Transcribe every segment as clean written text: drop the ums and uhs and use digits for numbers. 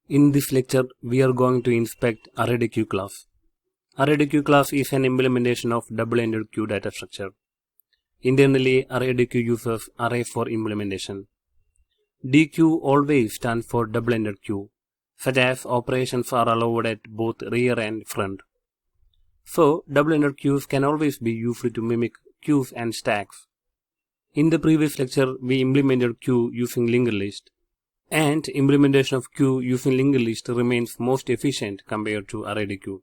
In this lecture, we are going to inspect ArrayDQ class. ArrayDQ class is an implementation of double-ended queue data structure. Internally, ArrayDQ uses array for implementation. DQ always stands for double-ended queue, such as operations are allowed at both rear and front. So, double-ended queues can always be used to mimic queues and stacks. In the previous lecture, we implemented queue using linked list. And implementation of queue using linked list remains most efficient compared to ArrayDQ.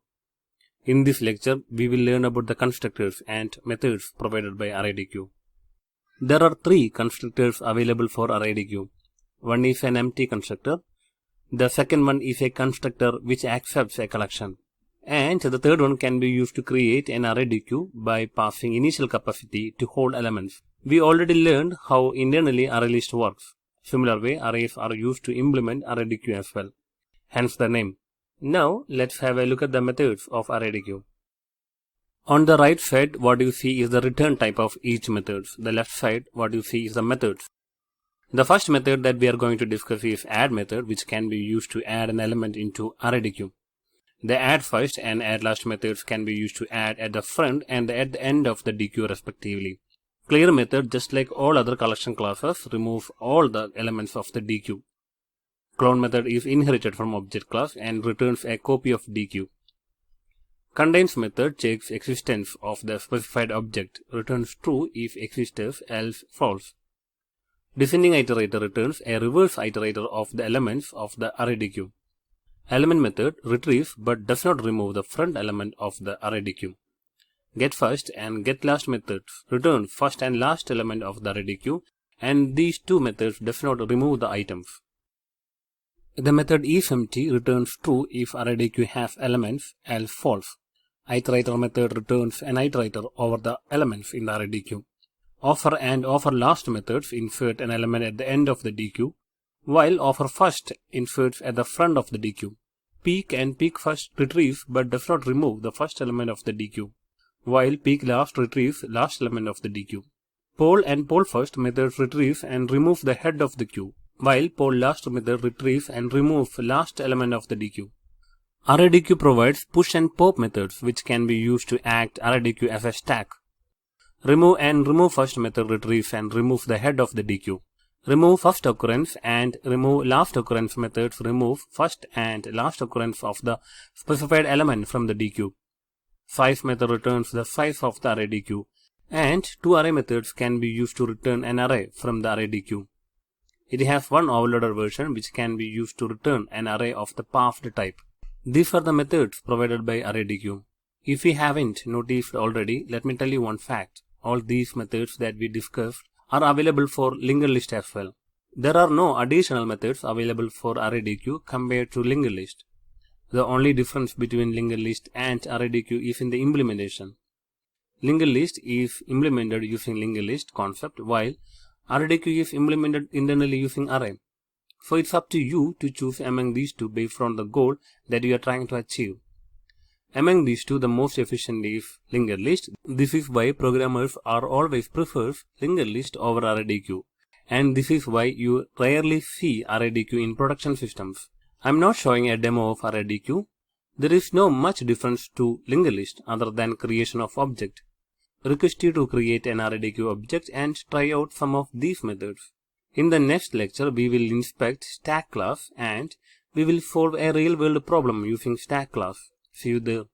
In this lecture, we will learn about the constructors and methods provided by ArrayDQ. There are three constructors available for ArrayDQ. One is an empty constructor. The second one is a constructor which accepts a collection. And the third one can be used to create an ArrayDQ by passing initial capacity to hold elements. We already learned how internally ArrayList works. Similar way, arrays are used to implement ArrayDQ as well. Hence the name. Now, let's have a look at the methods of ArrayDQ. On the right side, what you see is the return type of each method. The left side, what you see is the methods. The first method that we are going to discuss is add method, which can be used to add an element into ArrayDQ. The add first and add last methods can be used to add at the front and at the end of the DQ respectively. Clear method, just like all other collection classes, removes all the elements of the DQ. Clone method is inherited from object class and returns a copy of DQ. Contains method checks existence of the specified object, returns true if exists, else false. Descending iterator returns a reverse iterator of the elements of the ArrayDQ. Element method retrieves but does not remove the front element of the ArrayDQ. Get first and get last methods return first and last element of the ArrayDQ, and these two methods does not remove the items. The method isEmpty returns true if ArrayDQ has elements, else false. Iterator method returns an iterator over the elements in the ArrayDQ. Offer and offer last methods insert an element at the end of the DQ, while offer first inserts at the front of the DQ. Peek and peek first retrieves but does not remove the first element of the DQ, while peek last retrieves last element of the DQ. Poll and poll first methods retrieve and remove the head of the queue, while poll last method retrieves and removes last element of the DQ. ArrayDQ provides push and pop methods which can be used to act ArrayDQ as a stack. Remove and remove first method retrieves and removes the head of the DQ. Remove first occurrence and remove last occurrence methods remove first and last occurrence of the specified element from the DQ. Size method returns the size of the ArrayDQ, and two array methods can be used to return an array from the ArrayDQ. It has one overloader version which can be used to return an array of the passed type. These are the methods provided by ArrayDQ. If you haven't noticed already, let me tell you one fact. All these methods that we discussed are available for linked list as well. There are no additional methods available for ArrayDQ compared to linked list. The only difference between linked list and ArrayDQ is in the implementation. Linked list is implemented using linked list concept, while ArrayDQ is implemented internally using array. So it's up to you to choose among these two based on the goal that you are trying to achieve. Among these two, the most efficient is linked list. This is why programmers are always prefers linked list over ArrayDQ, and this is why you rarely see ArrayDQ in production systems. I'm not showing a demo of ArrayDQ. There is no much difference to linked list other than creation of object. Request you to create an ArrayDQ object and try out some of these methods. In the next lecture, we will inspect stack class and we will solve a real world problem using stack class. See you there.